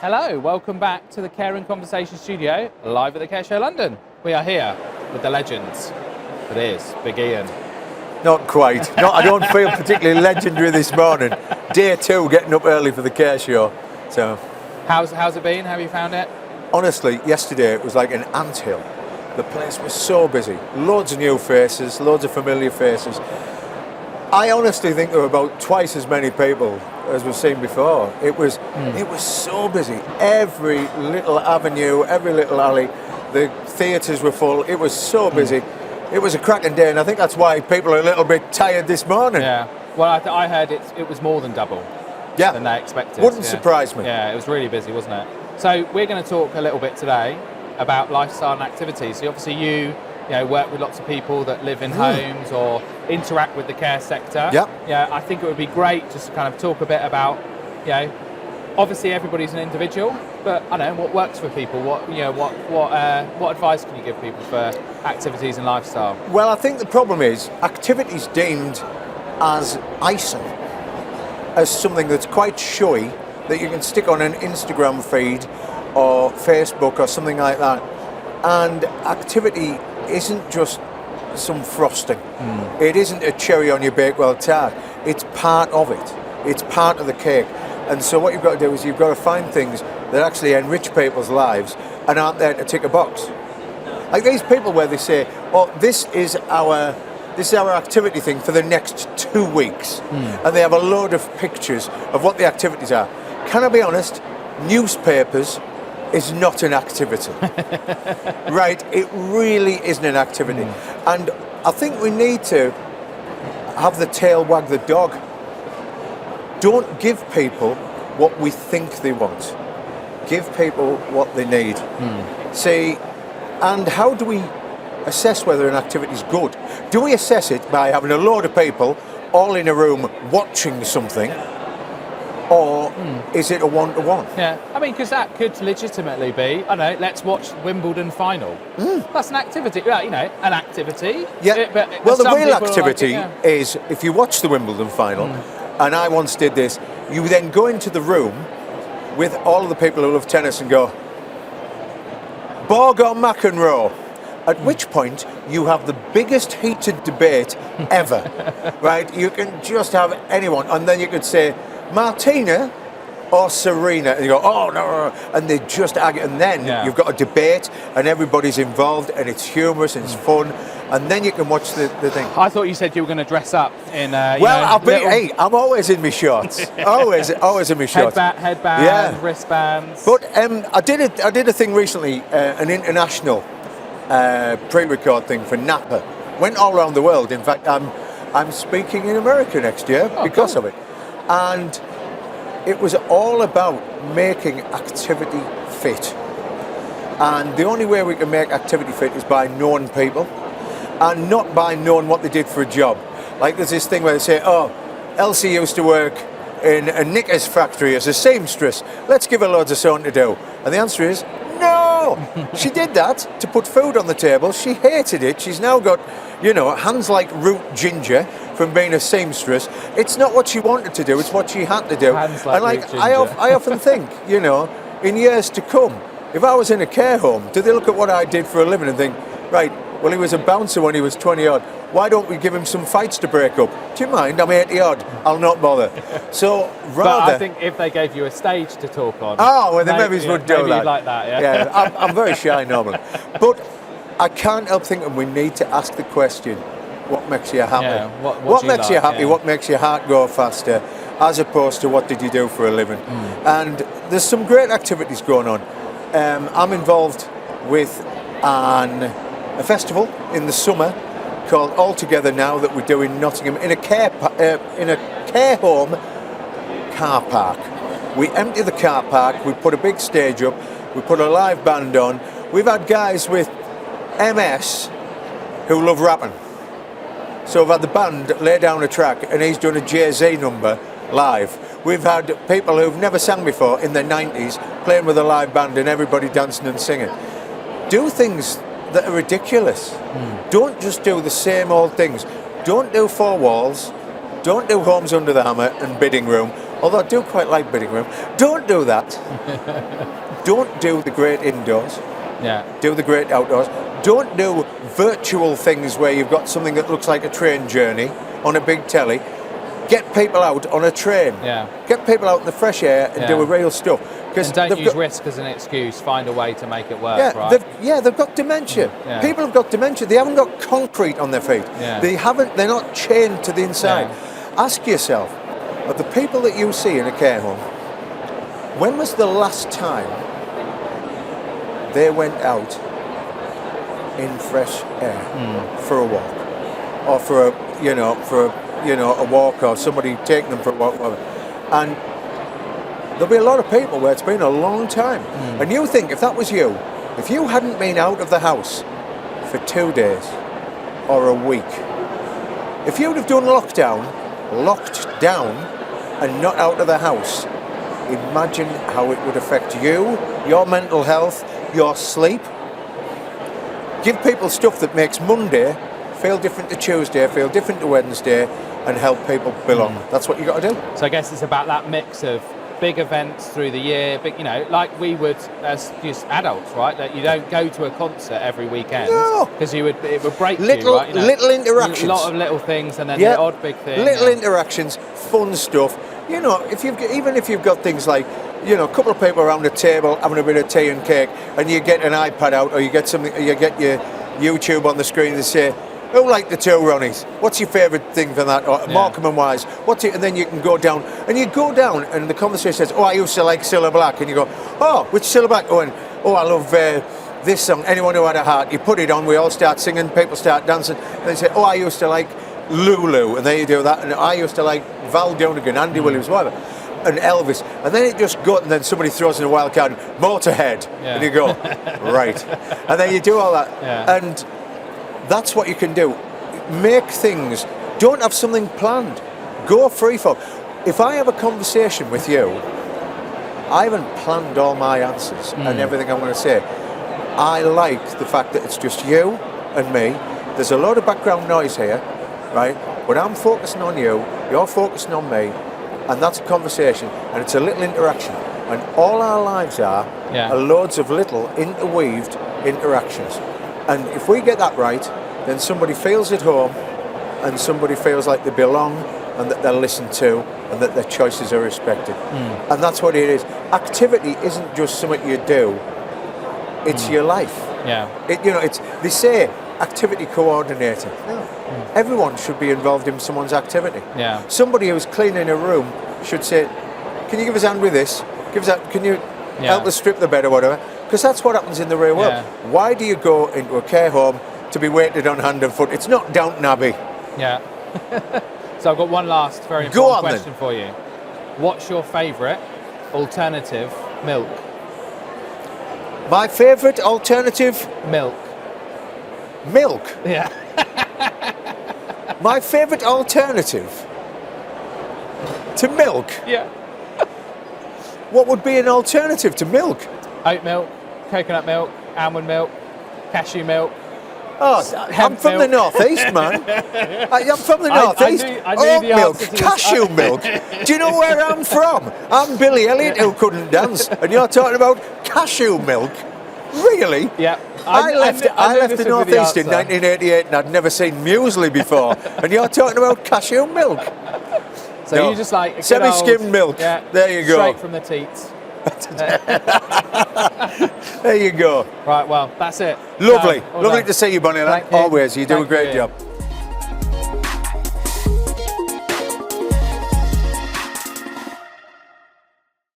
Hello, welcome back to the Care and Conversation studio, live at the Care Show London. We are here with the legends. It is Big Ian. Not quite. No, I don't feel particularly legendary this morning. Day 2, getting up early for the Care Show. So, How's it been? How have you found it? honestly, yesterday it was like an anthill. The place was so busy. Loads of new faces, loads of familiar faces. I honestly think there were about twice as many people as we've seen before. It was so busy. Every little avenue, every little alley, the theatres were full. It was so busy. It was a cracking day, and I think that's why people are a little bit tired this morning. Yeah. Well, I heard it was more than double than they expected. Wouldn't surprise me. Yeah, it was really busy, wasn't it? So we're going to talk a little bit today about lifestyle and activities. So obviously you work with lots of people that live in homes or interact with the care sector. Yeah, I think it would be great just to kind of talk a bit about, obviously everybody's an individual, but I don't know what works for people. What advice can you give people for activities and lifestyle? Well, I think the problem is activities deemed as icing, as something that's quite showy that you can stick on an Instagram feed or Facebook or something like that. And activity isn't just some frosting. It isn't a cherry on your Bakewell tart. It's part of it. It's part of the cake. And so what you've got to do is you've got to find things that actually enrich people's lives and aren't there to tick a box. Like these people where they say, oh, this is our activity thing for the next 2 weeks. And they have a load of pictures of what the activities are. Can I be honest? Newspapers is not an activity. Right? It really isn't an activity. And I think we need to have the tail wag the dog. Don't give people what we think they want. Give people what they need. See, and how do we assess whether an activity is good? Do we assess it by having a load of people all in a room watching something? Or is it a one-to-one? Yeah, I mean, because that could legitimately be, I don't know, let's watch Wimbledon final. That's an activity, an activity. Yeah, well, the real activity is, if you watch the Wimbledon final, and I once did this, you then go into the room with all of the people who love tennis and go, Borg or McEnroe? At which point, you have the biggest heated debate ever, right? You can just have anyone, and then you could say, Martina or Serena, and you go, oh no, and they just argue, and then you've got a debate and everybody's involved and it's humorous and it's fun, and then you can watch the thing. I thought you said you were going to dress up in I'm always in my shorts. always in my shorts. Headband, wristbands. But I did a thing recently, an international pre-record thing for Napa. Went all around the world. In fact, I'm speaking in America next year because of it. And it was all about making activity fit. And the only way we can make activity fit is by knowing people and not by knowing what they did for a job. Like there's this thing where they say, oh, Elsie used to work in a knickers factory as a seamstress. Let's give her loads of something to do. And the answer is, no! She did that to put food on the table. She hated it. She's now got, hands like root ginger from being a seamstress. It's not what she wanted to do, it's what she had to do. Hands like root ginger. I often think, in years to come, if I was in a care home, do they look at what I did for a living and think, right, well, he was a bouncer when he was 20 odd. Why don't we give him some fights to break up? Do you mind? I'm 80 odd. I'll not bother. So rather. But I think if they gave you a stage to talk on. Oh, well, the maybe would do maybe that. You'd like that, Yeah, I'm very shy normally. But I can't help thinking we need to ask the question, what makes you happy? Yeah, what makes you happy? What makes your heart go faster? As opposed to what did you do for a living? And there's some great activities going on. I'm involved with a festival in the summer called All Together Now that we do in Nottingham in a care home car park. We empty the car park, we put a big stage up, we put a live band on. We've had guys with MS who love rapping. So we've had the band lay down a track and he's done a Jay-Z number live. We've had people who've never sang before in their 90s playing with a live band and everybody dancing and singing. Do things that are ridiculous. Don't just do the same old things. Don't do four walls. Don't do Homes Under the Hammer and Bidding Room. although I do quite like bidding room. Don't do that. Don't do the great indoors. Yeah. Do the great outdoors. Don't do virtual things where you've got something that looks like a train journey on a big telly. Get people out on a train. Yeah. Get people out in the fresh air and do real stuff. And don't use risk as an excuse. Find a way to make it work. Yeah, right? they've got dementia. Yeah. People have got dementia. They haven't got concrete on their feet. Yeah. They're not chained to the inside. Yeah. Ask yourself, of the people that you see in a care home, when was the last time they went out in fresh air for a walk, or for a walk, or somebody taking them for a walk, whatever. And there'll be a lot of people where it's been a long time. And you think, if that was you, if you hadn't been out of the house for 2 days or a week, if you'd have done locked down and not out of the house, imagine how it would affect you, your mental health, your sleep. Give people stuff that makes Monday feel different to Tuesday, feel different to Wednesday, and help people belong. That's what you got to do. So I guess it's about that mix of big events through the year, but like we would as just adults, right? That you don't go to a concert every weekend because it would break you, right? Little interactions, a lot of little things, and then the odd big thing. Little interactions, fun stuff. Even if you've got things like, a couple of people around the table having a bit of tea and cake, and you get an iPad out, or you get something, or you get your YouTube on the screen and say, who like the two Ronnies? What's your favourite thing for that? Or Markham and Wise. And then you can go down. And you go down and the conversation says, I used to like Cilla Black. And you go, which Cilla Black? I love this song, Anyone Who Had a Heart. You put it on, we all start singing, people start dancing. And they say, I used to like Lulu. And then you do that. And I used to like Val Donegan, Andy Williams, whatever. And Elvis. And then it just got, and then somebody throws in a wild card, Motorhead. Yeah. And you go, right. And then you do all that. Yeah. And that's what you can do. Make things. Don't have something planned. Go free for. If I have a conversation with you, I haven't planned all my answers and everything I'm going to say. I like the fact that it's just you and me. There's a lot of background noise here, right? But I'm focusing on you, you're focusing on me, and that's a conversation, and it's a little interaction. And all our lives are loads of little interweaved interactions. And if we get that right, then somebody feels at home and somebody feels like they belong and that they're listened to and that their choices are respected. And that's what it is. Activity isn't just something you do, it's your life. Yeah. They say activity coordinator. No. Everyone should be involved in someone's activity. Yeah. Somebody who's cleaning a room should say, can you give us a hand with this? Can you help us strip the bed or whatever? Because that's what happens in the real world. Yeah. Why do you go into a care home to be waited on hand and foot? It's not Downton Abbey. Yeah. So I've got one last very important question for you. What's your favourite alternative milk? My favourite alternative? Milk. Milk? Yeah. My favourite alternative to milk? Yeah. What would be an alternative to milk? Oat milk, coconut milk, almond milk, cashew milk. I'm from the northeast, man. I'm from the northeast. Oat milk, cashew milk. Do you know where I'm from? I'm Billy Elliot, who couldn't dance, and you're talking about cashew milk. Really? Yeah. I left the northeast in 1988, and I'd never seen muesli before, and you're talking about cashew milk. So you just like semi-skimmed milk. Yeah, there you go. Straight from the teats. There you go. Right, well, that's it. Lovely. Lovely to see you, Bonnie. Always. You do a great job.